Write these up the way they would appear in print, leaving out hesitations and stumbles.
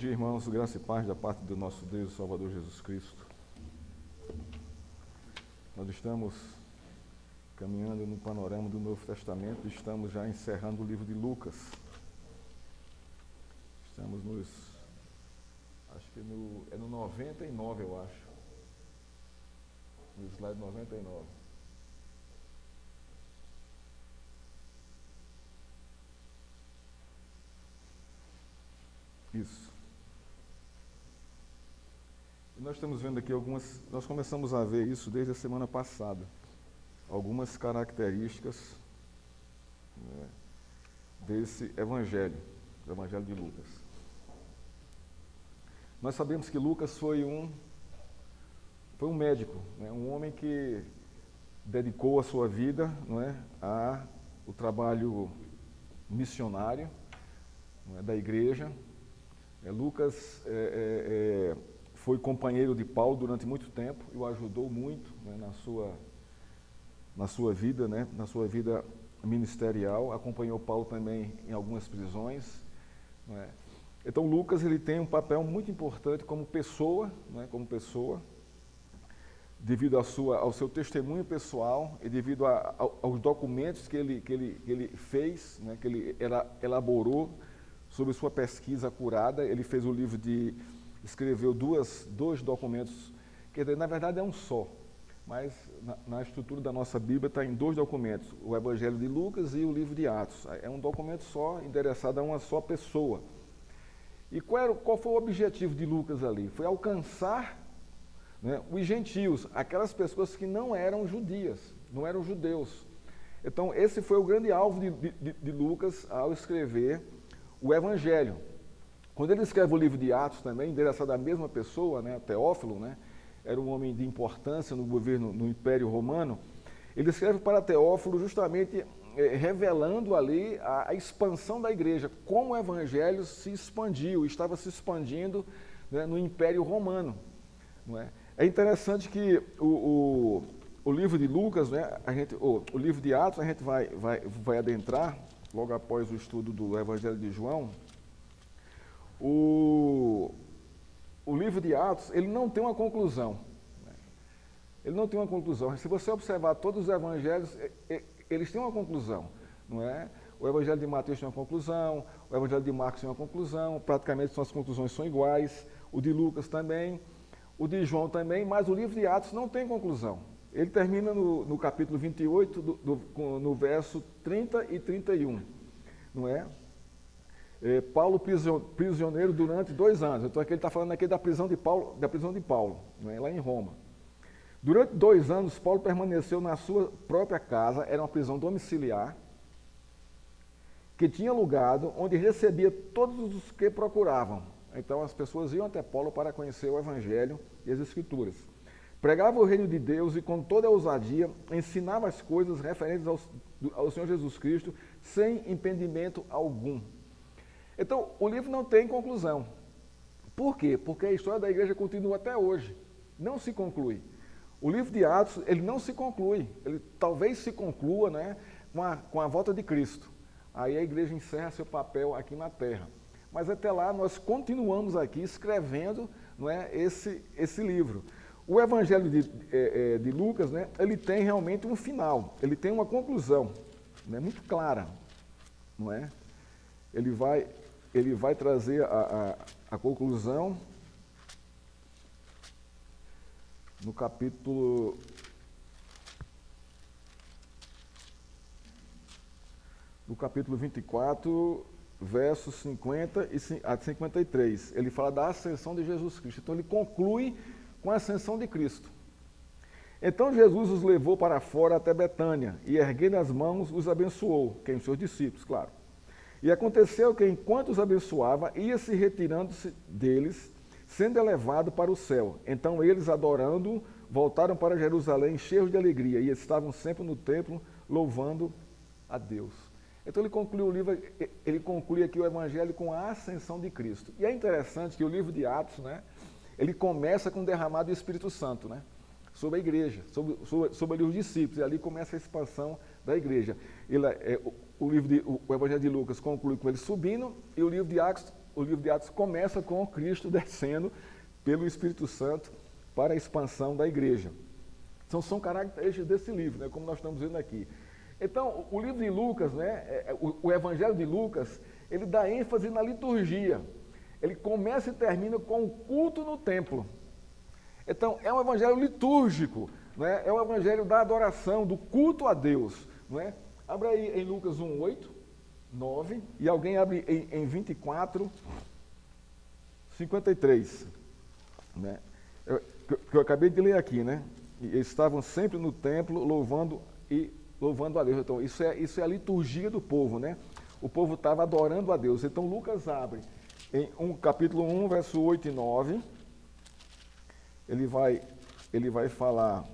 Dia, irmãos, graça e paz da parte do nosso Deus e Salvador Jesus Cristo. Nós estamos caminhando no panorama do Novo Testamento, estamos já encerrando o livro de Lucas. Estamos acho que no 99, eu acho. No slide 99. Isso. Nós estamos vendo aqui nós começamos a ver isso desde a semana passada, algumas características, né, desse evangelho, do evangelho de Lucas. Nós sabemos que Lucas foi um médico, né, um homem que dedicou a sua vida, não é, ao trabalho missionário, não é, da igreja. Lucas foi companheiro de Paulo durante muito tempo e o ajudou muito, né, na sua vida, né, na sua vida ministerial. Acompanhou Paulo também em algumas prisões, né. Então Lucas ele tem um papel muito importante como pessoa, né, devido ao seu testemunho pessoal e devido aos documentos que ele fez, né, que ele elaborou sobre sua pesquisa acurada. Ele fez o livro escreveu dois documentos, que na verdade é um só, mas na estrutura da nossa Bíblia está em dois documentos, o Evangelho de Lucas e o livro de Atos. É um documento só, endereçado a uma só pessoa. E qual foi o objetivo de Lucas ali? Foi alcançar, né, os gentios, aquelas pessoas que não eram judias, não eram judeus. Então esse foi o grande alvo de Lucas ao escrever o Evangelho. Quando ele escreve o livro de Atos também, endereçado à mesma pessoa, né, Teófilo, né, era um homem de importância no governo, no Império Romano, ele escreve para Teófilo justamente revelando ali a expansão da igreja, como o Evangelho se expandiu, estava se expandindo, né, no Império Romano. Não é? É interessante que o livro de Lucas, né, o livro de Atos, a gente vai adentrar, logo após o estudo do Evangelho de João. O livro de Atos, ele não tem uma conclusão. Ele não tem uma conclusão. Se você observar todos os evangelhos, eles têm uma conclusão, não é? O Evangelho de Mateus tem uma conclusão, o Evangelho de Marcos tem uma conclusão, praticamente as conclusões são iguais, o de Lucas também, o de João também, mas o livro de Atos não tem conclusão. Ele termina no capítulo 28, no verso 30 e 31, não é? Paulo prisioneiro durante 2 anos. Então aqui ele está falando aqui da prisão de Paulo, não é? Lá em Roma. Durante 2 anos, Paulo permaneceu na sua própria casa, era uma prisão domiciliar, que tinha alugado, onde recebia todos os que procuravam. Então as pessoas iam até Paulo para conhecer o Evangelho e as Escrituras. Pregava o reino de Deus e com toda a ousadia ensinava as coisas referentes ao Senhor Jesus Cristo, sem impedimento algum. Então, o livro não tem conclusão. Por quê? Porque a história da igreja continua até hoje. Não se conclui. O livro de Atos, ele não se conclui. Ele talvez se conclua, né, com a volta de Cristo. Aí a igreja encerra seu papel aqui na terra. Mas até lá nós continuamos aqui escrevendo, não é, esse livro. O Evangelho de Lucas, né, ele tem realmente um final. Ele tem uma conclusão, né, muito clara, não é? Ele vai trazer a conclusão no capítulo 24, versos 50 a 53. Ele fala da ascensão de Jesus Cristo. Então ele conclui com a ascensão de Cristo. Então Jesus os levou para fora até Betânia e, erguendo as mãos, os abençoou, quem? Os seus discípulos, claro. E aconteceu que, enquanto os abençoava, ia se retirando-se deles, sendo elevado para o céu. Então eles, adorando, voltaram para Jerusalém, cheios de alegria, e estavam sempre no templo, louvando a Deus. Então ele conclui o livro, ele conclui aqui o Evangelho com a ascensão de Cristo. E é interessante que o livro de Atos, né, ele começa com o derramado do Espírito Santo, né, sobre a igreja, sobre os discípulos, e ali começa a expansão da igreja. O Evangelho de Lucas conclui com ele subindo, e o livro de Atos o livro de Atos começa com Cristo descendo pelo Espírito Santo para a expansão da igreja. Então, são características desse livro, né, como nós estamos vendo aqui. Então, o livro de Lucas, né, o Evangelho de Lucas, ele dá ênfase na liturgia. Ele começa e termina com o culto no templo. Então, é um evangelho litúrgico, né? É um evangelho da adoração, do culto a Deus. Né? Abre aí em Lucas 1, 8, 9, e alguém abre em 24, 53. Né? Que eu acabei de ler aqui, né? E eles estavam sempre no templo louvando a Deus. Então, isso é a liturgia do povo, né? O povo estava adorando a Deus. Então, Lucas abre em capítulo 1, verso 8 e 9. Ele vai falar...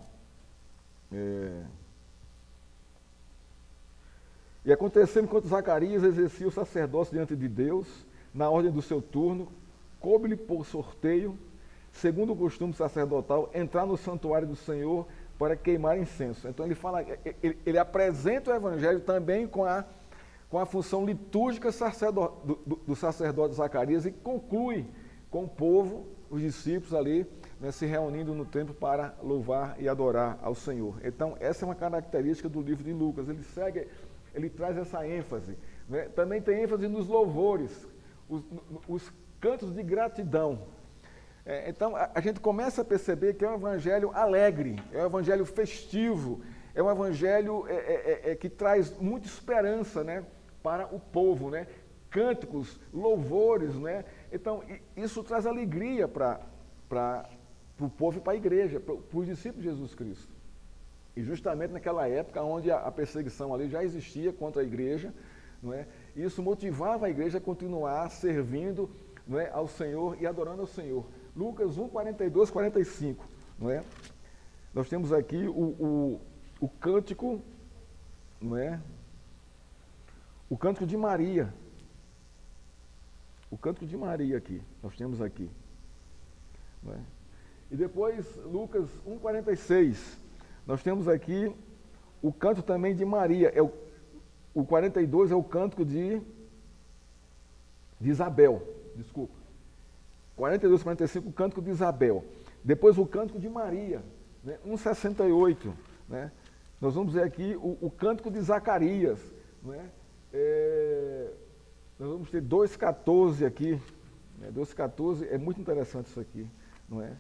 E aconteceu enquanto Zacarias exercia o sacerdócio diante de Deus, na ordem do seu turno, coube-lhe por sorteio, segundo o costume sacerdotal, entrar no santuário do Senhor para queimar incenso. Então ele apresenta o evangelho também com a função litúrgica do sacerdote Zacarias e conclui com o povo, os discípulos ali, né, se reunindo no templo para louvar e adorar ao Senhor. Então, essa é uma característica do livro de Lucas. Ele traz essa ênfase. Né? Também tem ênfase nos louvores, os cantos de gratidão. Então, a gente começa a perceber que é um evangelho alegre, é um evangelho festivo, é um evangelho que traz muita esperança, né, para o povo, né? Cânticos, louvores, né? Então, isso traz alegria para o povo e para a igreja, para os discípulos de Jesus Cristo. E justamente naquela época onde a perseguição ali já existia contra a igreja, não é? Isso motivava a igreja a continuar servindo, não é, ao Senhor e adorando ao Senhor. Lucas 1, 42, 45. Não é? Nós temos aqui o cântico, não é? O cântico de Maria. O cântico de Maria aqui, nós temos aqui. Não é? E depois, Lucas 1, 46. Nós temos aqui o canto também de Maria. O 42 é o cântico de Isabel. Desculpa. 42, 45, o cântico de Isabel. Depois o cântico de Maria. Né? 1,68. Né? Nós vamos ver aqui o cântico de Zacarias. Né? Nós vamos ter 2,14 aqui. Né? 2,14 é muito interessante isso aqui. Não é?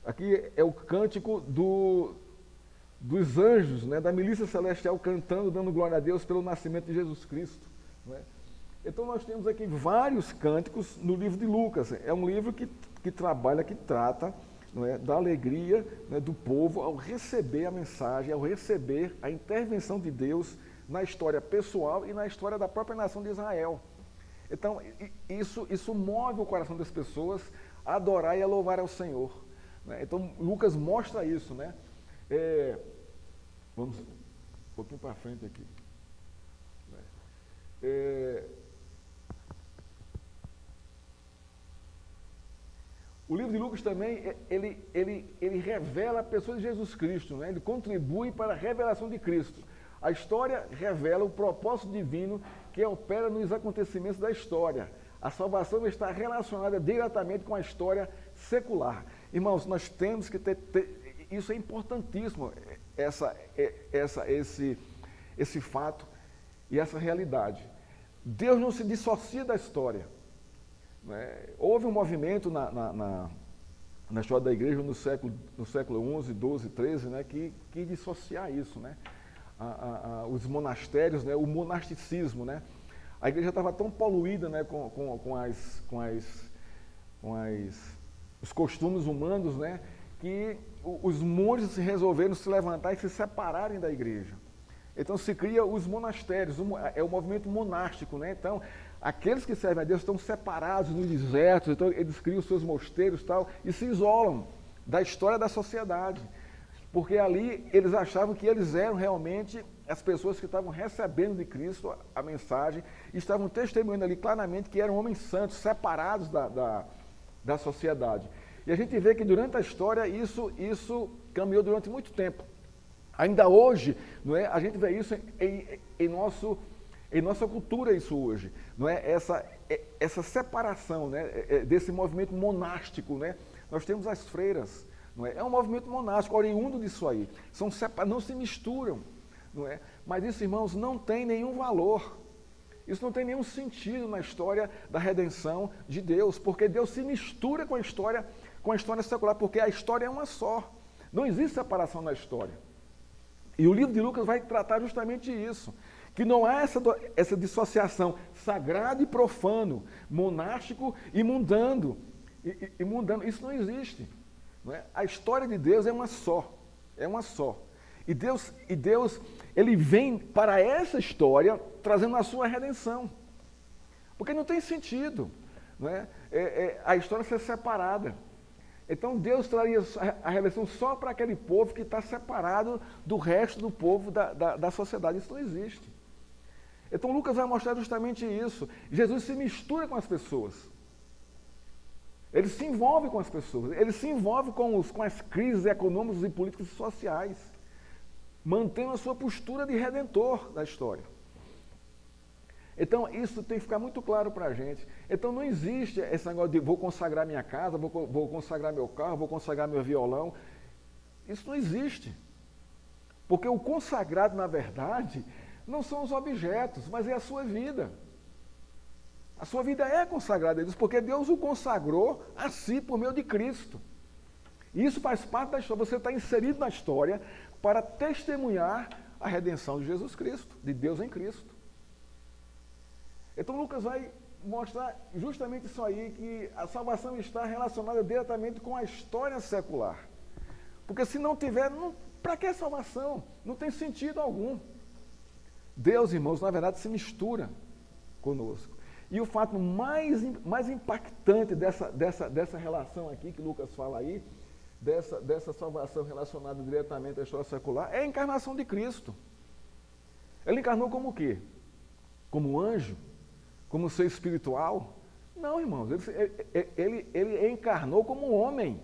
Aqui é o cântico dos anjos, né, da milícia celestial cantando, dando glória a Deus pelo nascimento de Jesus Cristo. Não é? Então nós temos aqui vários cânticos no livro de Lucas. É um livro que trabalha, que trata, não é, da alegria, né, do povo ao receber a mensagem, ao receber a intervenção de Deus na história pessoal e na história da própria nação de Israel. Então isso move o coração das pessoas a adorar e a louvar ao Senhor. Então, Lucas mostra isso, né? Vamos um pouquinho para frente aqui. O livro de Lucas também, ele revela a pessoa de Jesus Cristo, né? Ele contribui para a revelação de Cristo. A história revela o propósito divino que opera nos acontecimentos da história. A salvação está relacionada diretamente com a história secular. Irmãos, nós temos que ter isso é importantíssimo, esse fato e essa realidade. Deus não se dissocia da história. Né? Houve um movimento na história da igreja no século XI, XII, XIII, né, que quis dissociar isso, né? Os monastérios, né, o monasticismo, né? A igreja estava tão poluída, né, com os costumes humanos, né, que os monges resolveram se levantar e se separarem da igreja. Então se cria os monastérios, é o movimento monástico, né? Então aqueles que servem a Deus estão separados nos desertos, então eles criam os seus mosteiros e se isolam da história da sociedade, porque ali eles achavam que eles eram realmente as pessoas que estavam recebendo de Cristo a mensagem e estavam testemunhando ali claramente que eram homens santos, separados da sociedade. E a gente vê que durante a história isso caminhou durante muito tempo. Ainda hoje, não é? A gente vê isso em nossa cultura, isso hoje. Não é? essa separação, né, desse movimento monástico, né? Nós temos as freiras, não é? É um movimento monástico, oriundo disso aí. Não se misturam, não é? Mas isso, irmãos, não tem nenhum valor. Isso não tem nenhum sentido na história da redenção de Deus, porque Deus se mistura com a história secular, porque a história é uma só. Não existe separação na história. E o livro de Lucas vai tratar justamente isso, que não há essa dissociação sagrado e profano, monástico e mundano. E mundano. Isso não existe. Não é? A história de Deus é uma só. É uma só. E Deus, ele vem para essa história trazendo a sua redenção. Porque não tem sentido, não é? A história ser separada. Então Deus traria a redenção só para aquele povo que está separado do resto do povo da sociedade. Isso não existe. Então Lucas vai mostrar justamente isso. Jesus se mistura com as pessoas. Ele se envolve com as pessoas. Ele se envolve com as crises econômicas e políticas e sociais, mantendo a sua postura de redentor da história. Então, isso tem que ficar muito claro para a gente. Então, não existe esse negócio de vou consagrar minha casa, vou consagrar meu carro, vou consagrar meu violão. Isso não existe. Porque o consagrado, na verdade, não são os objetos, mas é a sua vida. A sua vida é consagrada a Deus, porque Deus o consagrou a si por meio de Cristo. E isso faz parte da história. Você está inserido na história para testemunhar a redenção de Jesus Cristo, de Deus em Cristo. Então Lucas vai mostrar justamente isso aí, que a salvação está relacionada diretamente com a história secular. Porque se não tiver, para que salvação? Não tem sentido algum. Deus, irmãos, na verdade se mistura conosco. E o fato mais impactante dessa relação aqui que Lucas fala aí, dessa salvação relacionada diretamente à história secular, é a encarnação de Cristo. Ele encarnou como o quê? Como anjo? Como ser espiritual? Não, irmãos, ele encarnou como homem.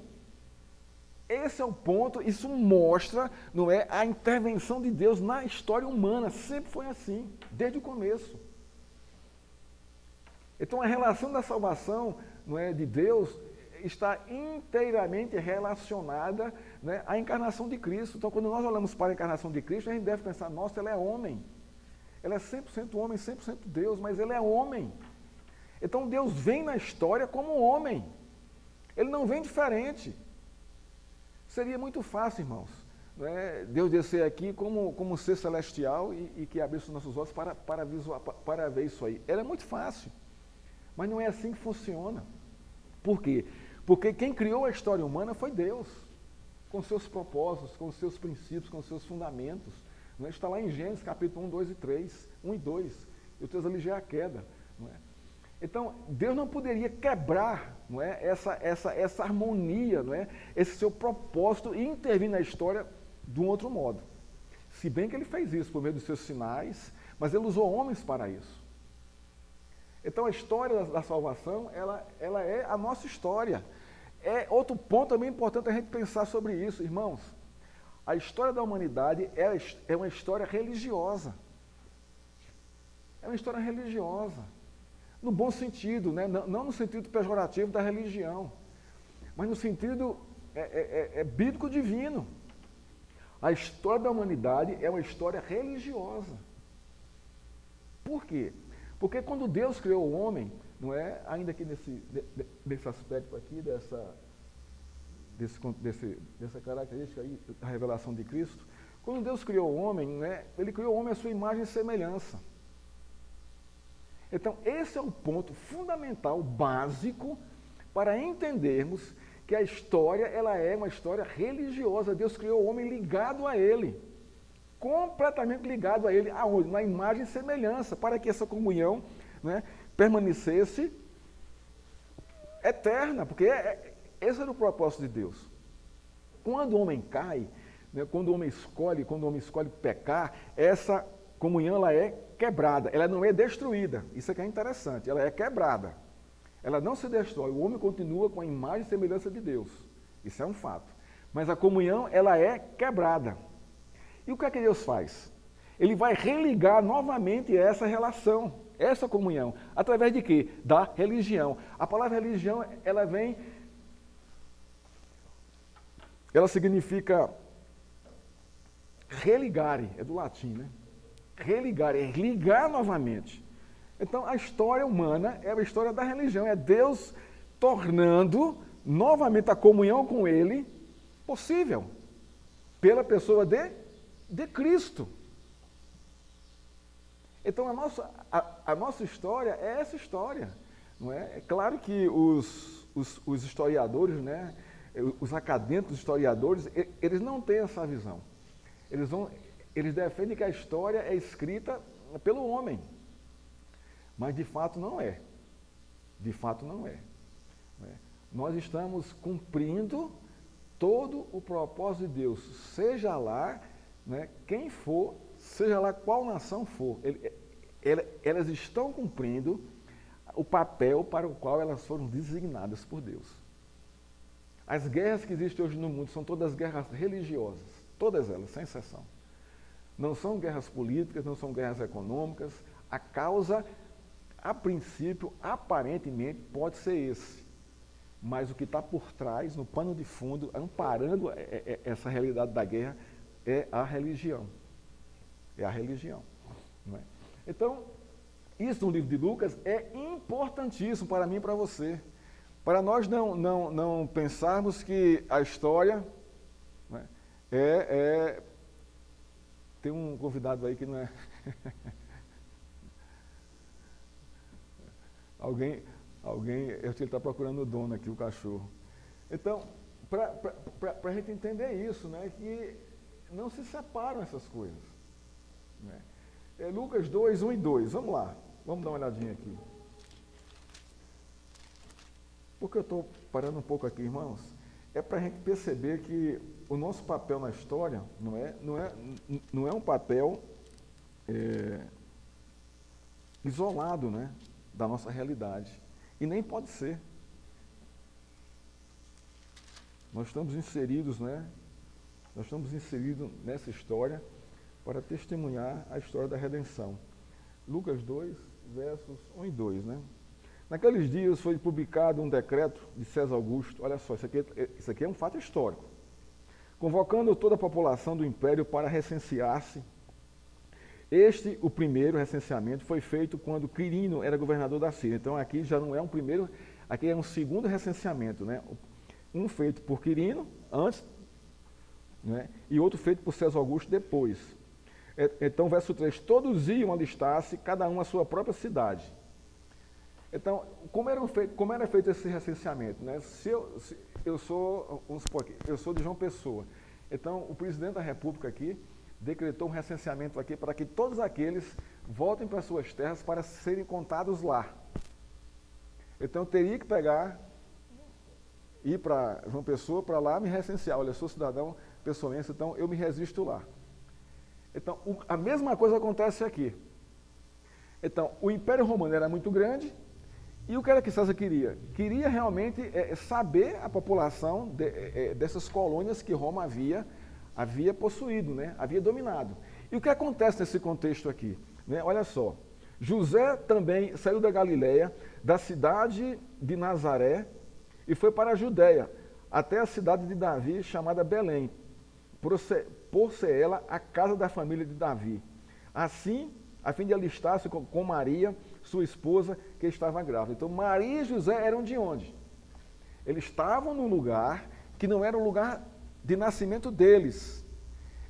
Esse é o ponto, isso mostra, não é, a intervenção de Deus na história humana. Sempre foi assim, desde o começo. Então a relação da salvação, não é, de Deus está inteiramente relacionada, né, à encarnação de Cristo. Então quando nós olhamos para a encarnação de Cristo, a gente deve pensar, nossa, ele é homem. Ele é 100% homem, 100% Deus, mas ele é homem. Então Deus vem na história como homem. Ele não vem diferente. Seria muito fácil, irmãos, né, Deus descer aqui como ser celestial e que abrisse os nossos olhos para ver isso aí. Era muito fácil. Mas não é assim que funciona. Por quê? Porque quem criou a história humana foi Deus, com seus propósitos, com seus princípios, com seus fundamentos. Não é? Está lá em Gênesis, capítulo 1, 2 e 3, 1 e 2. E o 3 ali já é a queda. Não é? Então, Deus não poderia quebrar, não é, essa harmonia, não é, esse seu propósito e intervir na história de um outro modo. Se bem que ele fez isso por meio dos seus sinais, mas ele usou homens para isso. Então a história da salvação, ela é a nossa história. É outro ponto também importante a gente pensar sobre isso, irmãos. A história da humanidade é uma história religiosa. É uma história religiosa. No bom sentido, né? Não no sentido pejorativo da religião, mas no sentido bíblico divino. A história da humanidade é uma história religiosa. Por quê? Porque quando Deus criou o homem, não é, ainda aqui nesse aspecto aqui, dessa característica aí, da revelação de Cristo, quando Deus criou o homem, né, ele criou o homem à sua imagem e semelhança. Então, esse é o ponto fundamental, básico, para entendermos que a história, ela é uma história religiosa. Deus criou o homem ligado a ele, completamente ligado a ele, aonde? Na imagem e semelhança, para que essa comunhão, né, permanecesse eterna, porque esse era o propósito de Deus. Quando o homem cai, né, quando o homem escolhe pecar, essa comunhão ela é quebrada, ela não é destruída. Isso aqui é interessante, ela é quebrada. Ela não se destrói, o homem continua com a imagem e semelhança de Deus. Isso é um fato. Mas a comunhão, ela é quebrada. E o que é que Deus faz? Ele vai religar novamente essa relação essa comunhão. Através de quê? Da religião. A palavra religião, ela significa religare, é do latim, né? Religare, é ligar novamente. Então, a história humana é a história da religião, é Deus tornando novamente a comunhão com Ele possível, pela pessoa de Cristo. Então, a nossa história é essa história. Não é? É claro que os historiadores, né, os acadêmicos historiadores, eles não têm essa visão. Eles defendem que a história é escrita pelo homem. Mas de fato não é. De fato não é. Nós estamos cumprindo todo o propósito de Deus, seja lá, né, quem for, seja lá qual nação for. Elas estão cumprindo o papel para o qual elas foram designadas por Deus. As guerras que existem hoje no mundo são todas guerras religiosas, todas elas, sem exceção. Não são guerras políticas, não são guerras econômicas. A causa, a princípio, aparentemente, pode ser esse. Mas o que está por trás, no pano de fundo, amparando essa realidade da guerra, é a religião. É a religião. Não é? Então, isso no livro de Lucas é importantíssimo para mim e para você. Para nós não pensarmos que a história, né, tem um convidado aí que não é... Alguém, eu acho que ele está procurando o dono aqui, o cachorro. Então, para a gente entender isso, né, que não se separam essas coisas. Né? Lucas 2, 1 e 2, vamos lá, vamos dar uma olhadinha aqui. Por que eu estou parando um pouco aqui, irmãos? É para a gente perceber que o nosso papel na história não é um papel isolado, né, da nossa realidade. E nem pode ser. Nós estamos inseridos, né? Nós estamos inseridos nessa história para testemunhar a história da redenção. Lucas 2, versos 1 e 2, né? Naqueles dias foi publicado um decreto de César Augusto, olha só, isso aqui é um fato histórico, convocando toda a população do império para recensear-se. O primeiro recenseamento, foi feito quando Quirino era governador da Síria. Então aqui já não é um primeiro, aqui é um segundo recenseamento, né? Um feito por Quirino antes, né? E outro feito por César Augusto depois. Então, verso 3, todos iam alistar-se, cada um à sua própria cidade. Então, como era feito esse recenseamento? Né? Eu sou de João Pessoa. Então, o presidente da República aqui decretou um recenseamento aqui para que todos aqueles voltem para suas terras para serem contados lá. Então, eu teria que ir para João Pessoa, para lá me recensear. Olha, eu sou cidadão pessoense, então eu me registro lá. Então, a mesma coisa acontece aqui. Então, o Império Romano era muito grande, e o que era que César queria? Queria realmente saber a população dessas colônias que Roma havia possuído, né? Havia dominado. E o que acontece nesse contexto aqui? Né? Olha só, José também saiu da Galileia, da cidade de Nazaré, e foi para a Judéia, até a cidade de Davi, chamada Belém, por ser ela a casa da família de Davi. Assim, a fim de alistar-se com Maria, sua esposa, que estava grávida. Então, Maria e José eram de onde? Eles estavam num lugar que não era o lugar de nascimento deles.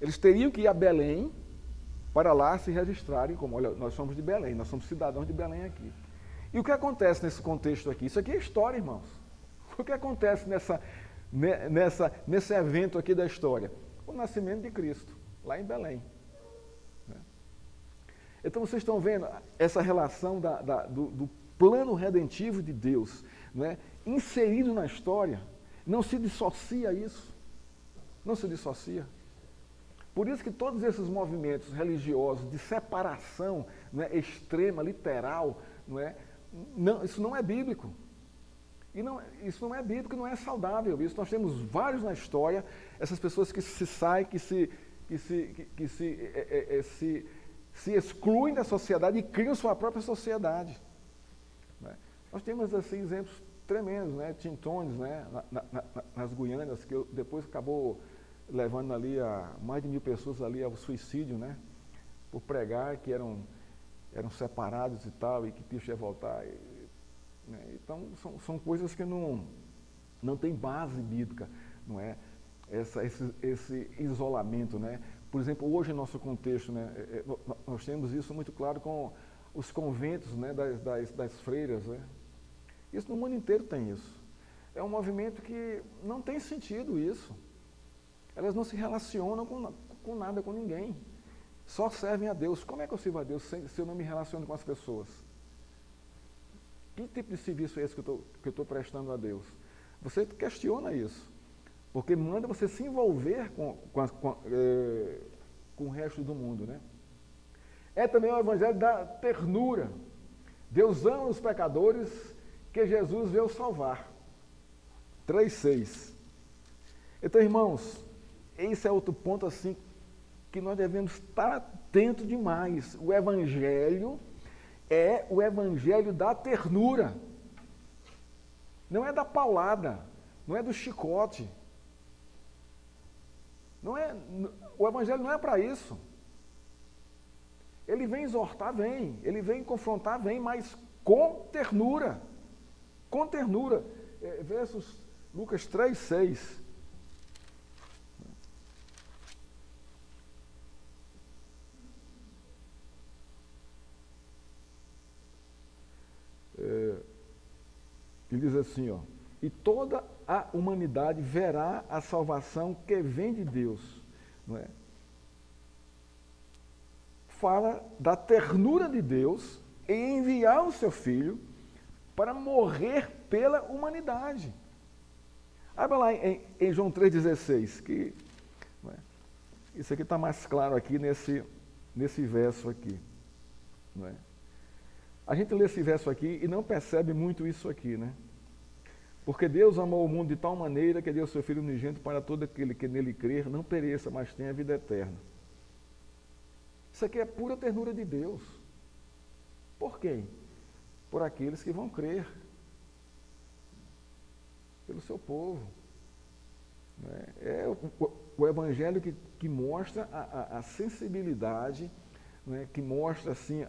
Eles teriam que ir a Belém para lá se registrarem como, olha, nós somos de Belém, nós somos cidadãos de Belém aqui. E o que acontece nesse contexto aqui? Isso aqui é história, irmãos. O que acontece nesse evento aqui da história? O nascimento de Cristo, lá em Belém. Então vocês estão vendo essa relação do plano redentivo de Deus, né, inserido na história. Não se dissocia isso. Não se dissocia. Por isso que todos esses movimentos religiosos de separação, né, extrema, literal, isso não é bíblico. Isso não é bíblico, não é saudável. Isso nós temos vários na história, essas pessoas que se saem, que se se excluem da sociedade e criam sua própria sociedade. Né? Nós temos assim, exemplos tremendos, né? Tintones, né? Nas Guianas, que depois acabou levando ali a mais de 1.000 pessoas ali ao suicídio, né? Por pregar que eram separados e tal, e que Cristo ia voltar. Né? Então, são coisas que não tem base bíblica, não é? Esse isolamento, né? Por exemplo, hoje em nosso contexto, né, nós temos isso muito claro com os conventos, né, das freiras, né? Isso no mundo inteiro tem isso. É um movimento que não tem sentido isso. Elas não se relacionam com nada, com ninguém. Só servem a Deus. Como é que eu sirvo a Deus se eu não me relaciono com as pessoas? Que tipo de serviço é esse que eu estou prestando a Deus? Você questiona isso. Porque manda você se envolver com o resto do mundo, né? É também o evangelho da ternura. Deus ama os pecadores que Jesus veio salvar. 3:6. Então, irmãos, esse é outro ponto assim que nós devemos estar atentos demais. O evangelho é o evangelho da ternura. Não é da paulada, não é do chicote. O evangelho não é para isso. Ele vem exortar, vem. Ele vem confrontar, vem, mas com ternura. Com ternura. Versos Lucas 3:6. Ele diz assim, ó, e toda a humanidade verá a salvação que vem de Deus. Não é? Fala da ternura de Deus em enviar o seu Filho para morrer pela humanidade. Abra lá em João 3,16, que não é? Isso aqui está mais claro aqui nesse verso aqui. Não é? A gente lê esse verso aqui e não percebe muito isso aqui, né? Porque Deus amou o mundo de tal maneira que deu o seu Filho unigênito para todo aquele que nele crer, não pereça, mas tenha vida eterna. Isso aqui é pura ternura de Deus. Por quem? Por aqueles que vão crer. Pelo seu povo. É o Evangelho que mostra a sensibilidade, né? Que mostra assim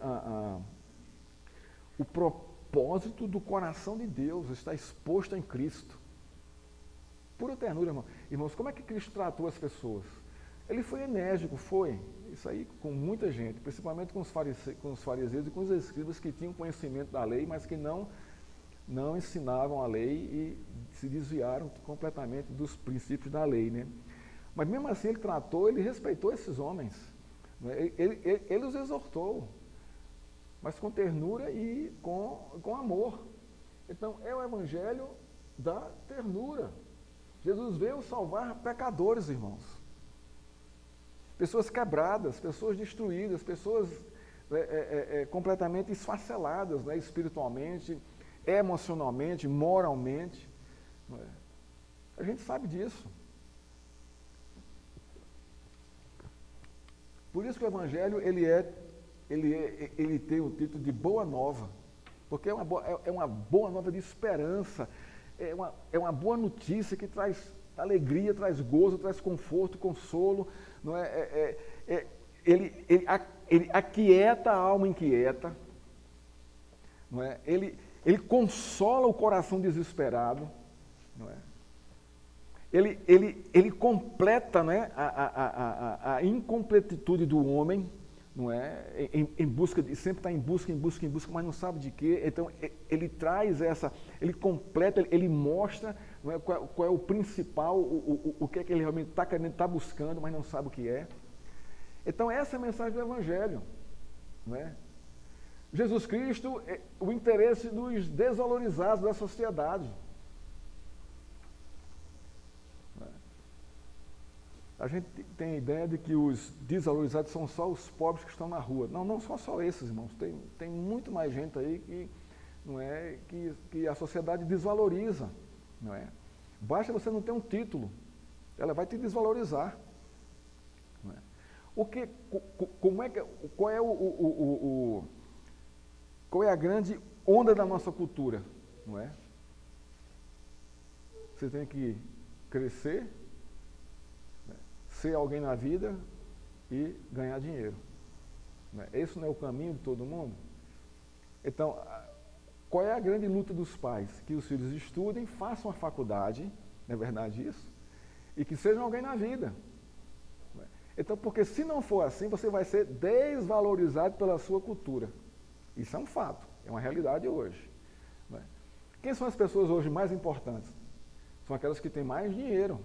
o propósito do coração de Deus, está exposto em Cristo. Pura ternura, irmão. Irmãos, como é que Cristo tratou as pessoas? Ele foi enérgico, foi. Isso aí com muita gente, principalmente com os fariseus e com os escribas que tinham conhecimento da lei, mas que não ensinavam a lei e se desviaram completamente dos princípios da lei, né? Mas mesmo assim ele respeitou esses homens. Né? Ele os exortou, mas com ternura e com amor. Então, é o evangelho da ternura. Jesus veio salvar pecadores, irmãos. Pessoas quebradas, pessoas destruídas, pessoas completamente esfaceladas, né, espiritualmente, emocionalmente, moralmente. Não é? A gente sabe disso. Por isso que o evangelho ele tem o título de Boa Nova, porque é uma boa nova de esperança, é uma boa notícia que traz alegria, traz gozo, traz conforto, consolo, não é? Ele aquieta a alma inquieta, não é? Ele consola o coração desesperado, não é? Ele completa, né, a incompletitude do homem, não é? Sempre está em busca, mas não sabe de quê. Então, ele traz ele completa, ele mostra, não é, qual é o principal, o que é que ele realmente está buscando, mas não sabe o que é. Então, essa é a mensagem do Evangelho. Não é? Jesus Cristo é o interesse dos desvalorizados da sociedade. A gente tem a ideia de que os desvalorizados são só os pobres que estão na rua. Não são só esses, irmãos. Tem muito mais gente aí que a sociedade desvaloriza. Não é? Basta você não ter um título, ela vai te desvalorizar. Não é? Como é que, qual é a grande onda da nossa cultura, não é? Você tem que crescer, né, ser alguém na vida e ganhar dinheiro. Né? Esse não é o caminho de todo mundo? Então, qual é a grande luta dos pais? Que os filhos estudem, façam a faculdade, não é verdade isso? E que sejam alguém na vida. Então, porque se não for assim, você vai ser desvalorizado pela sua cultura. Isso é um fato, é uma realidade hoje. Né? Quem são as pessoas hoje mais importantes? São aquelas que têm mais dinheiro.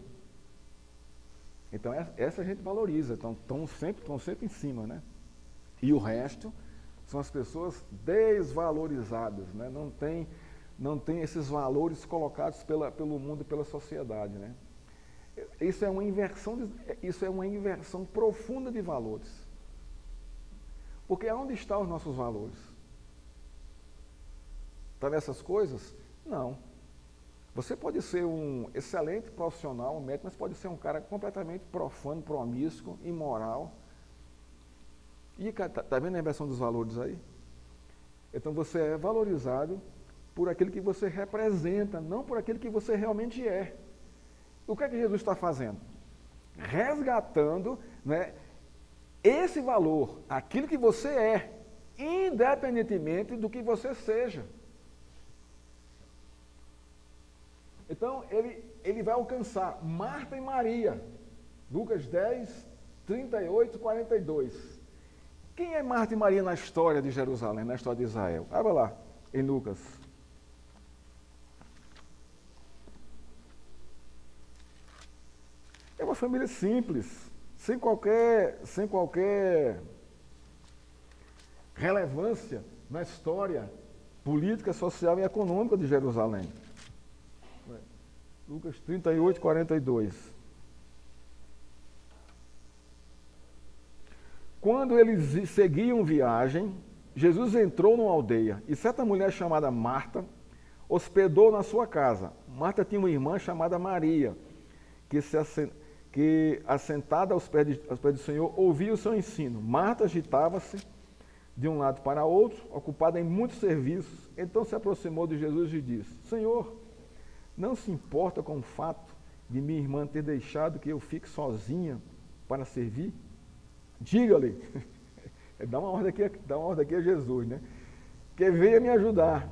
Então, essa a gente valoriza, estão sempre em cima, né? E o resto são as pessoas desvalorizadas, né? Não tem esses valores colocados pelo mundo e pela sociedade, né? Isso é uma inversão profunda de valores. Porque onde estão os nossos valores? Está nessas coisas? Não. Você pode ser um excelente profissional, um médico, mas pode ser um cara completamente profano, promíscuo, imoral. E está vendo a inversão dos valores aí? Então você é valorizado por aquilo que você representa, não por aquilo que você realmente é. O que é que Jesus está fazendo? Resgatando, né, esse valor, aquilo que você é, independentemente do que você seja. Então, ele vai alcançar Marta e Maria. Lucas 10, 38, 42. Quem é Marta e Maria na história de Jerusalém, na história de Israel? Abra lá, em Lucas. É uma família simples, sem qualquer relevância na história política, social e econômica de Jerusalém. Lucas 38, 42. Quando eles seguiam viagem, Jesus entrou numa aldeia e certa mulher chamada Marta hospedou na sua casa. Marta tinha uma irmã chamada Maria, que assentada aos pés do Senhor, ouvia o seu ensino. Marta agitava-se de um lado para outro, ocupada em muitos serviços. Então se aproximou de Jesus e disse: Senhor, não se importa com o fato de minha irmã ter deixado que eu fique sozinha para servir? Diga-lhe, dá uma ordem aqui a Jesus, né? Que venha me ajudar.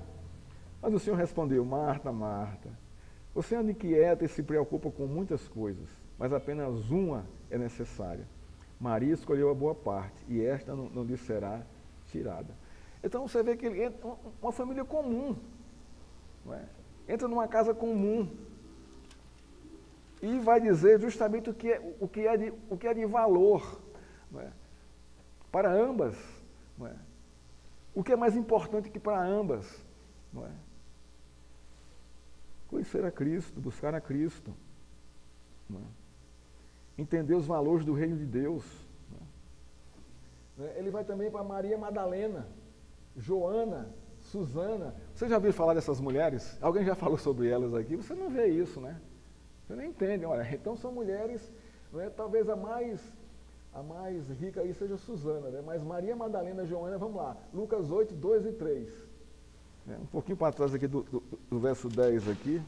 Mas o Senhor respondeu: Marta, Marta, você anda inquieta e se preocupa com muitas coisas, mas apenas uma é necessária. Maria escolheu a boa parte, e esta não lhe será tirada. Então você vê que ele entra uma família comum, não é? Entra numa casa comum e vai dizer justamente o que é de valor, não é? Para ambas, não é? O que é mais importante que para ambas, não é? Conhecer a Cristo, buscar a Cristo, não é? Entender os valores do reino de Deus. Não é? Ele vai também para Maria Madalena, Joana, Susana. Você já ouviu falar dessas mulheres? Alguém já falou sobre elas aqui? Você não vê isso, né? Você não entende. Olha, então são mulheres, não é? Talvez a mais rica aí seja Susana, né? Mas Maria Madalena, Joana, vamos lá. Lucas 8, 2 e 3. Um pouquinho para trás aqui do verso 10 aqui.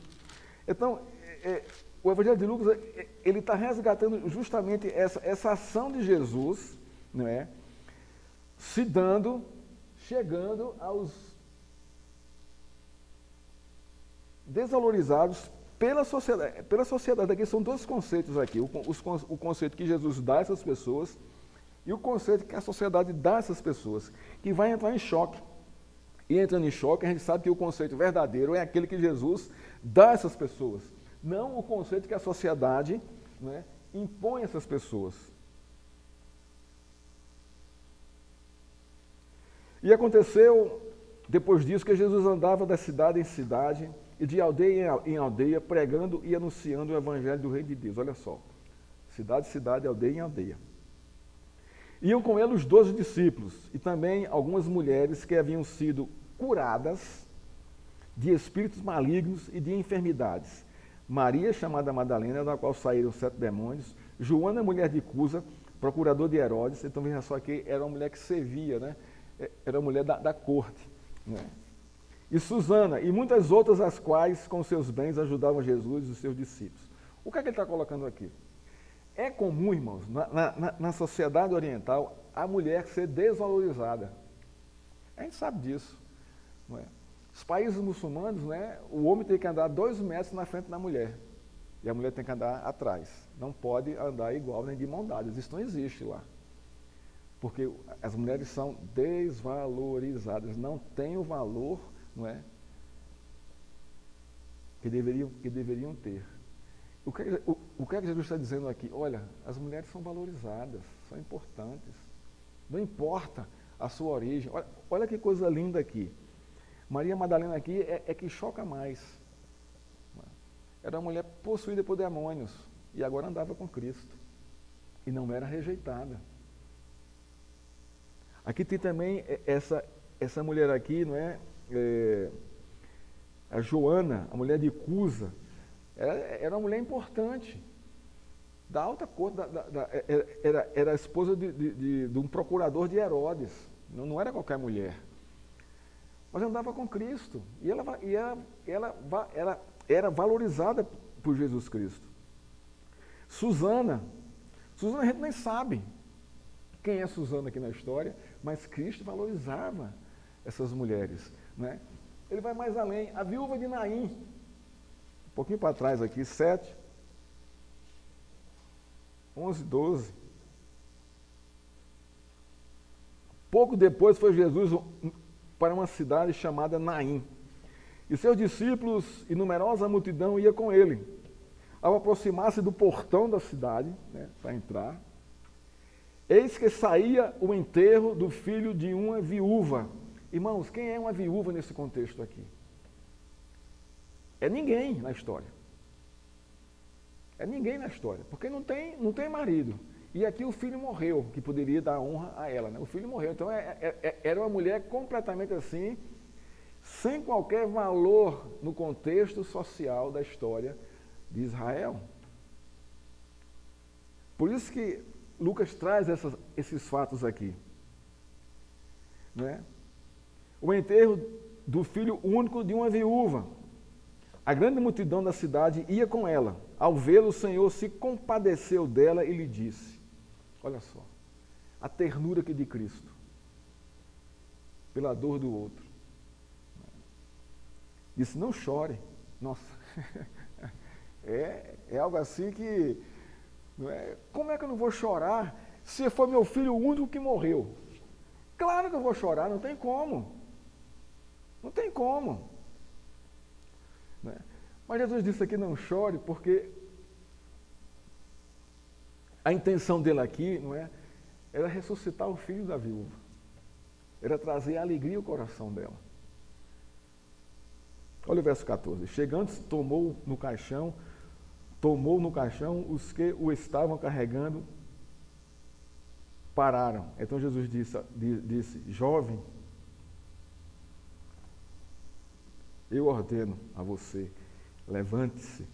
Então, o Evangelho de Lucas, ele está resgatando justamente essa ação de Jesus, não é? Chegando aos desvalorizados pela sociedade. Aqui são dois conceitos aqui, o conceito que Jesus dá a essas pessoas e o conceito que a sociedade dá a essas pessoas, que vai entrar em choque. E entrando em choque, a gente sabe que o conceito verdadeiro é aquele que Jesus dá a essas pessoas, não o conceito que a sociedade, né, impõe a essas pessoas. E aconteceu, depois disso, que Jesus andava da cidade em cidade e de aldeia em aldeia, pregando e anunciando o evangelho do Reino de Deus. Olha só, cidade, cidade, aldeia em aldeia. Iam com ele os 12 discípulos e também algumas mulheres que haviam sido curadas de espíritos malignos e de enfermidades. Maria, chamada Madalena, da qual saíram 7 demônios, Joana, mulher de Cusa, procurador de Herodes. Então veja só que era uma mulher que servia, né? Era uma mulher da corte, né? E Susana, e muitas outras as quais com seus bens ajudavam Jesus e os seus discípulos. O que é que ele está colocando aqui? É comum, irmãos, na sociedade oriental, a mulher ser desvalorizada. A gente sabe disso, não é? Os países muçulmanos, né, o homem tem que andar 2 metros na frente da mulher. E a mulher tem que andar atrás. Não pode andar igual nem de mão dadas. Isso não existe lá. Porque as mulheres são desvalorizadas, não têm o valor, não é, que deveriam ter. O que é que Jesus está dizendo aqui? Olha, as mulheres são valorizadas, são importantes. Não importa a sua origem. Olha que coisa linda aqui. Maria Madalena aqui é que choca mais. Era uma mulher possuída por demônios e agora andava com Cristo. E não era rejeitada. Aqui tem também essa mulher aqui, não é? A Joana, a mulher de Cusa, era uma mulher importante, da alta corte, era a esposa de um procurador de Herodes, não era qualquer mulher, mas andava com Cristo, e ela era valorizada por Jesus Cristo. Susana a gente nem sabe quem é Susana aqui na história, mas Cristo valorizava essas mulheres, né? Ele vai mais além, a viúva de Naim, um pouquinho para trás aqui, 7, 11, 12. Pouco depois foi Jesus para uma cidade chamada Naim, e seus discípulos e numerosa multidão ia com ele. Ao aproximar-se do portão da cidade, né, para entrar, eis que saía o enterro do filho de uma viúva. Irmãos, quem é uma viúva nesse contexto aqui? É ninguém na história. É ninguém na história, porque não tem marido. E aqui o filho morreu, que poderia dar honra a ela, né? O filho morreu, então era uma mulher completamente assim, sem qualquer valor no contexto social da história de Israel. Por isso que Lucas traz esses fatos aqui, né? O enterro do filho único de uma viúva. A grande multidão da cidade ia com ela. Ao vê-lo, o Senhor se compadeceu dela e lhe disse, olha só, a ternura aqui de Cristo, pela dor do outro. Disse, não chore. Nossa, é algo assim que, não é? Como é que eu não vou chorar se for meu filho único que morreu? Claro que eu vou chorar, não tem como. Não tem como. Né? Mas Jesus disse aqui, não chore, porque a intenção dele aqui, não é, era ressuscitar o filho da viúva. Era trazer alegria ao coração dela. Olha o verso 14. Chegando, tomou no caixão os que o estavam carregando, pararam. Então Jesus disse, jovem, eu ordeno a você, levante-se.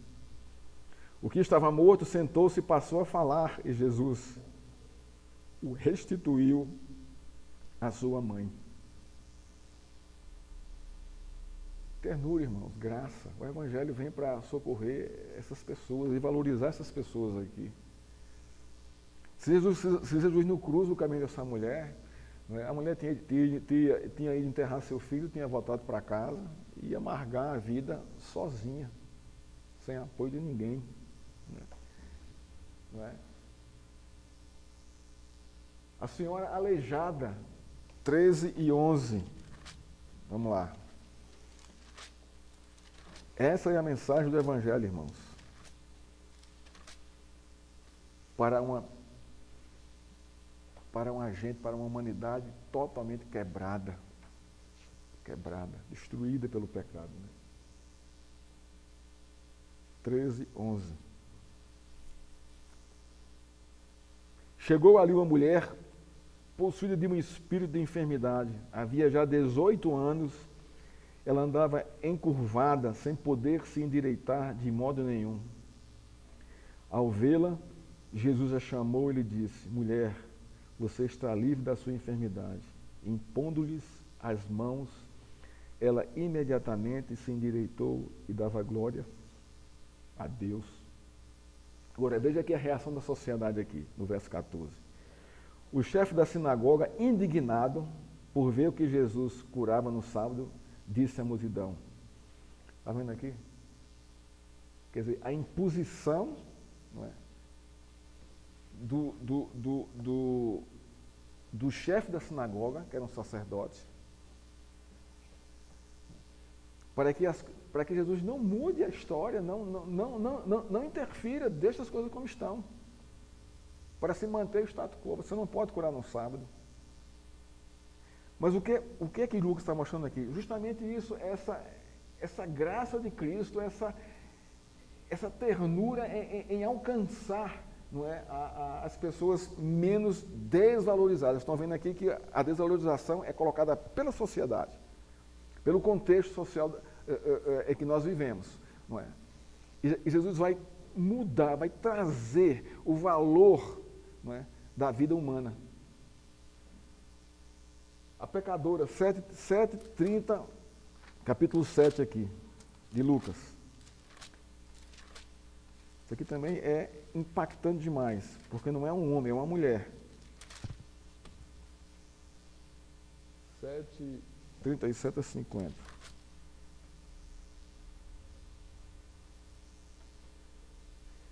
O que estava morto sentou-se e passou a falar, e Jesus o restituiu à sua mãe. Ternura, irmãos, graça. O Evangelho vem para socorrer essas pessoas e valorizar essas pessoas aqui. Se Jesus não cruza o caminho dessa mulher, né, a mulher tinha ido enterrar seu filho, tinha voltado para casa e amargar a vida sozinha, sem apoio de ninguém. Né? Não é? A senhora aleijada, 13 e 11. Vamos lá. Essa é a mensagem do Evangelho, irmãos. Para uma gente, para uma humanidade totalmente quebrada, destruída pelo pecado. Né? 13, 11. Chegou ali uma mulher possuída de um espírito de enfermidade. Havia já 18 anos, ela andava encurvada, sem poder se endireitar de modo nenhum. Ao vê-la, Jesus a chamou e lhe disse: mulher, você está livre da sua enfermidade. Impondo-lhes as mãos, ela imediatamente se endireitou e dava glória a Deus. Agora, veja aqui a reação da sociedade aqui, no verso 14. O chefe da sinagoga, indignado por ver o que Jesus curava no sábado, disse à multidão. Está vendo aqui? Quer dizer, a imposição, não é, do chefe da sinagoga, que era um sacerdote, para que Jesus não mude a história, não interfira, deixe as coisas como estão, para se manter o status quo. Você não pode curar no sábado. Mas o que é que Lucas está mostrando aqui? Justamente isso, essa graça de Cristo, essa ternura em alcançar, não é, as pessoas menos desvalorizadas. Estão vendo aqui que a desvalorização é colocada pela sociedade, pelo contexto social que nós vivemos, não é? E Jesus vai mudar, vai trazer o valor, não é, da vida humana. A pecadora, 7:30, capítulo 7 aqui, de Lucas. Isso aqui também é impactante demais, porque não é um homem, é uma mulher. 7:37 a 50.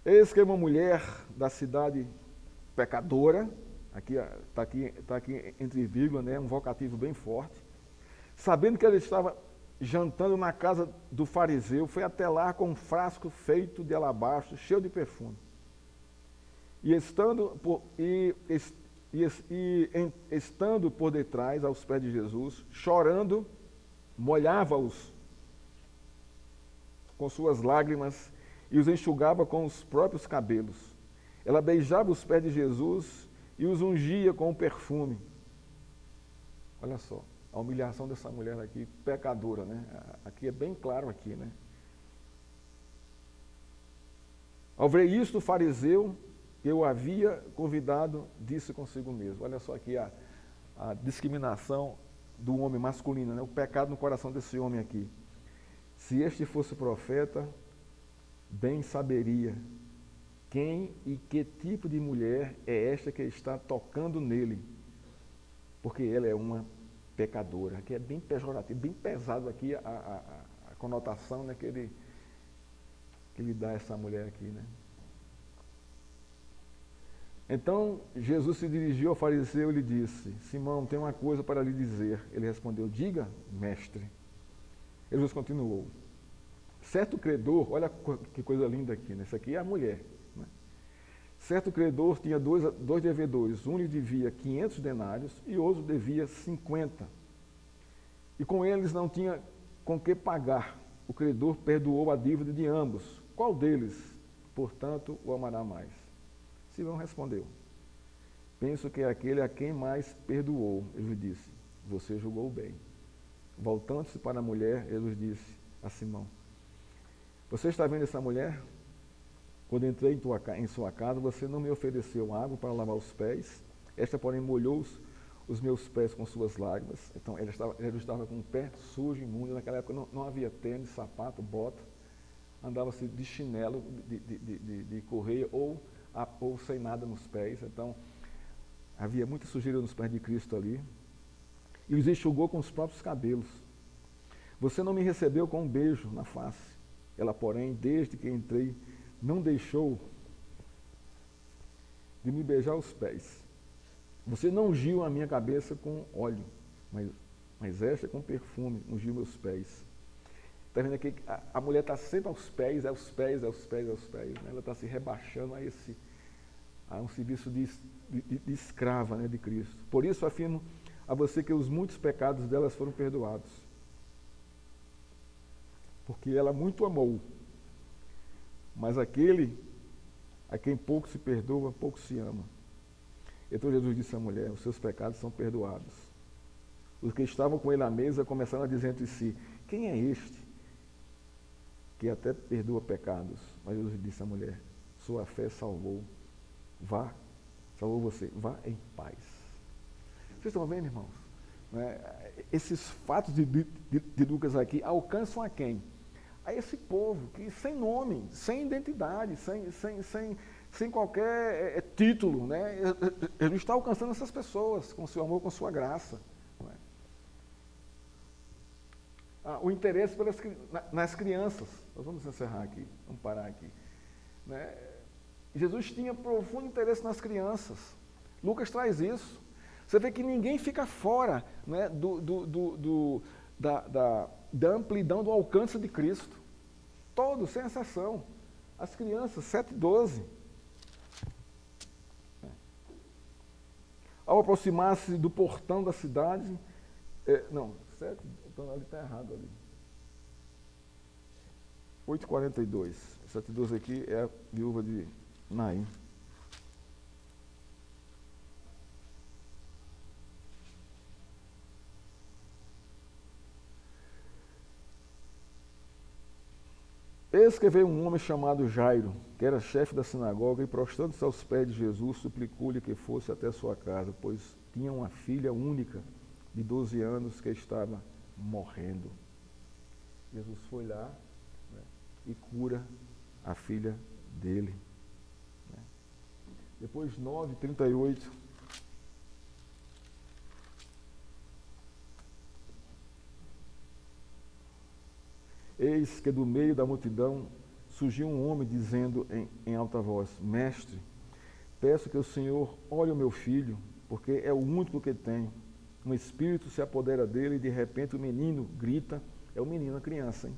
Eis que uma mulher da cidade pecadora, está aqui entre vírgula, né, um vocativo bem forte, sabendo que ela estava jantando na casa do fariseu, foi até lá com um frasco feito de alabastro, cheio de perfume. E estando por detrás, aos pés de Jesus, chorando, molhava-os com suas lágrimas e os enxugava com os próprios cabelos. Ela beijava os pés de Jesus e os ungia com o perfume. Olha só, a humilhação dessa mulher aqui, pecadora, né? Aqui é bem claro aqui, né? Ao ver isto, o fariseu que eu havia convidado disse consigo mesmo. Olha só aqui a discriminação do homem masculino, né? O pecado no coração desse homem aqui. Se este fosse profeta, bem saberia quem e que tipo de mulher é esta que está tocando nele, porque ela é uma pecadora. Aqui é bem pejorativo, bem pesado aqui a conotação, né, que ele dá a essa mulher aqui, né? Então Jesus se dirigiu ao fariseu e lhe disse: Simão, tem uma coisa para lhe dizer. Ele respondeu: diga, mestre. Jesus continuou: certo credor, olha que coisa linda aqui, né? Isso aqui é a mulher, né? Certo credor tinha dois devedores, um lhe devia 500 denários e outro devia 50. E com eles não tinha com que pagar. O credor perdoou a dívida de ambos. Qual deles, portanto, o amará mais? Simão respondeu: penso que é aquele a quem mais perdoou. Ele disse: você julgou bem. Voltando-se para a mulher, ele disse a Simão: você está vendo essa mulher? Quando entrei em sua casa, você não me ofereceu água para lavar os pés. Esta, porém, molhou os meus pés com suas lágrimas. Então, ela estava com o pé sujo, imundo. Naquela época não havia tênis, sapato, bota. Andava-se de chinelo, de correia ou sem nada nos pés. Então, havia muita sujeira nos pés de Cristo ali. E os enxugou com os próprios cabelos. Você não me recebeu com um beijo na face. Ela, porém, desde que entrei, não deixou de me beijar os pés. Você não ungiu a minha cabeça com óleo, mas esta com perfume ungiu meus pés. Está vendo aqui que a mulher está sempre aos pés, aos pés, aos pés, aos pés. Né? Ela está se rebaixando a um serviço de escrava, né, de Cristo. Por isso afirmo a você que os muitos pecados delas foram perdoados. Porque ela muito amou. Mas aquele a quem pouco se perdoa, pouco se ama. Então Jesus disse à mulher: os seus pecados são perdoados. Os que estavam com ele à mesa começaram a dizer entre si: quem é este que até perdoa pecados? Mas Jesus disse à mulher: sua fé salvou. Vá, salvou você, vá em paz. Vocês estão vendo, irmãos? Né? Esses fatos de Lucas aqui alcançam a quem? A esse povo que sem nome, sem identidade, sem qualquer título, né? Ele está alcançando essas pessoas com seu amor, com sua graça. Não é? O interesse nas crianças. Nós vamos encerrar aqui, vamos parar aqui. Né? Jesus tinha profundo interesse nas crianças. Lucas traz isso. Você vê que ninguém fica fora, né, da amplidão do alcance de Cristo. Todos, sem exceção. As crianças, 7 e 12. Ao aproximar-se do portão da cidade, 7, então ali está errado ali. 8h42. 7 e 12 aqui é a viúva de Naim. Eis que veio um homem chamado Jairo, que era chefe da sinagoga, e prostrando-se aos pés de Jesus, suplicou-lhe que fosse até sua casa, pois tinha uma filha única de 12 anos que estava morrendo. Jesus foi lá, né, e cura a filha dele. Né. Depois 9h38. Eis que do meio da multidão surgiu um homem dizendo em alta voz: Mestre, peço que o Senhor olhe o meu filho, porque é o único que tenho. Um espírito se apodera dele e de repente o menino grita, é o menino, a criança, hein?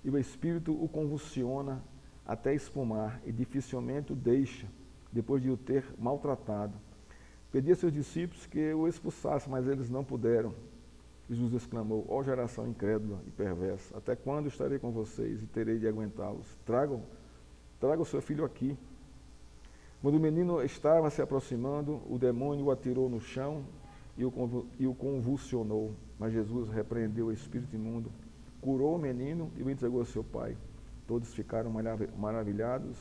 E o espírito o convulsiona até espumar e dificilmente o deixa, depois de o ter maltratado. Pedi a seus discípulos que o expulsassem, mas eles não puderam. Jesus exclamou: ó geração incrédula e perversa, até quando estarei com vocês e terei de aguentá-los? Traga o seu filho aqui. Quando o menino estava se aproximando, o demônio o atirou no chão e o convulsionou. Mas Jesus repreendeu o espírito imundo, curou o menino e o entregou ao seu pai. Todos ficaram maravilhados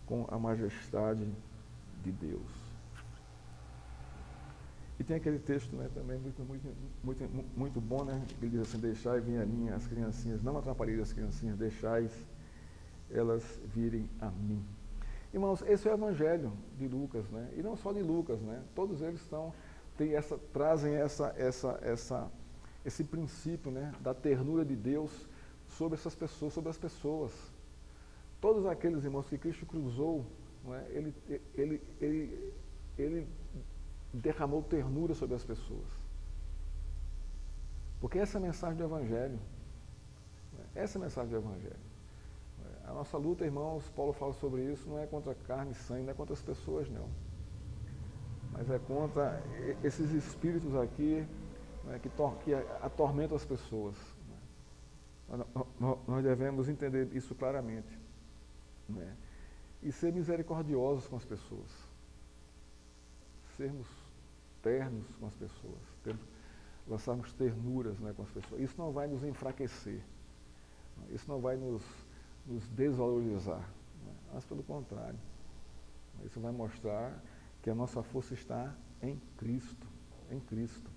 com a majestade de Deus. E tem aquele texto, né, também muito bom, né? Ele diz assim: deixai vir a mim as criancinhas, não atrapalhei as criancinhas, deixai elas virem a mim. Irmãos, esse é o evangelho de Lucas, né? E não só de Lucas, né? Todos eles trazem esse princípio, né, da ternura de Deus sobre essas pessoas, sobre as pessoas. Todos aqueles irmãos que Cristo cruzou, não é? Ele derramou ternura sobre as pessoas. Porque essa é a mensagem do Evangelho. Essa é a mensagem do Evangelho. A nossa luta, irmãos, Paulo fala sobre isso, não é contra carne e sangue, não é contra as pessoas, não. Mas é contra esses espíritos aqui, né, que atormentam as pessoas. Nós devemos entender isso claramente. Né? E ser misericordiosos com as pessoas. Sermos ternos com as pessoas, lançarmos ternuras, né, com as pessoas. Isso não vai nos enfraquecer, isso não vai nos desvalorizar, né, mas pelo contrário, isso vai mostrar que a nossa força está em Cristo, em Cristo.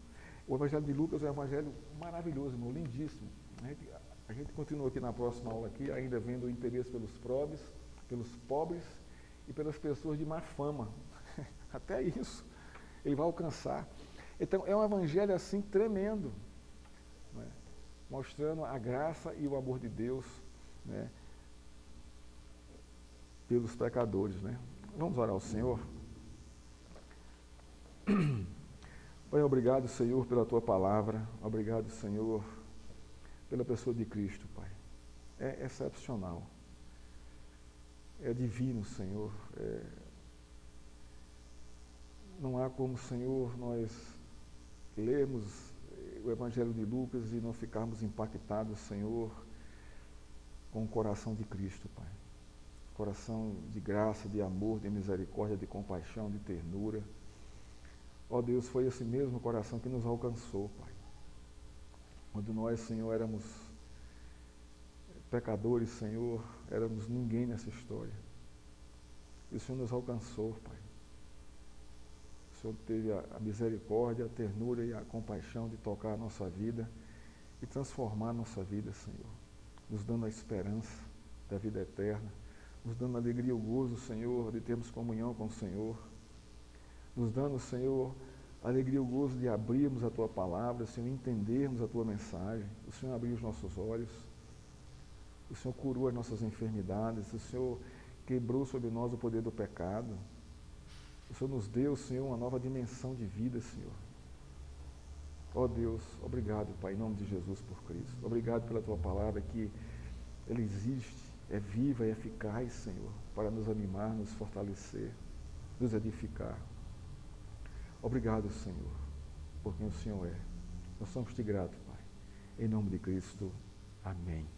O Evangelho de Lucas é um evangelho maravilhoso, irmão, lindíssimo. A gente continua aqui na próxima aula aqui, ainda vendo o interesse pelos pobres e pelas pessoas de má fama. Até isso ele vai alcançar. Então, é um evangelho assim tremendo, né? Mostrando a graça e o amor de Deus, né, pelos pecadores. Né? Vamos orar ao Senhor. Pai, obrigado, Senhor, pela Tua palavra. Obrigado, Senhor, pela pessoa de Cristo, Pai. É excepcional. É divino, Senhor. Não há como, Senhor, nós lermos o Evangelho de Lucas e não ficarmos impactados, Senhor, com o coração de Cristo, Pai. Coração de graça, de amor, de misericórdia, de compaixão, de ternura. Ó Deus, foi esse mesmo coração que nos alcançou, Pai. Quando nós, Senhor, éramos pecadores, Senhor, éramos ninguém nessa história. E o Senhor nos alcançou, Pai. O Senhor teve a misericórdia, a ternura e a compaixão de tocar a nossa vida e transformar a nossa vida, Senhor, nos dando a esperança da vida eterna, nos dando a alegria e o gozo, Senhor, de termos comunhão com o Senhor, nos dando, Senhor, a alegria e o gozo de abrirmos a Tua palavra, Senhor, entendermos a Tua mensagem. O Senhor abriu os nossos olhos, o Senhor curou as nossas enfermidades, o Senhor quebrou sobre nós o poder do pecado. O Senhor nos deu, Senhor, uma nova dimensão de vida, Senhor. Ó Deus, obrigado, Pai, em nome de Jesus por Cristo. Obrigado pela Tua palavra que ela existe, é viva e eficaz, Senhor, para nos animar, nos fortalecer, nos edificar. Obrigado, Senhor, por quem o Senhor é. Nós somos te gratos, Pai. Em nome de Cristo. Amém.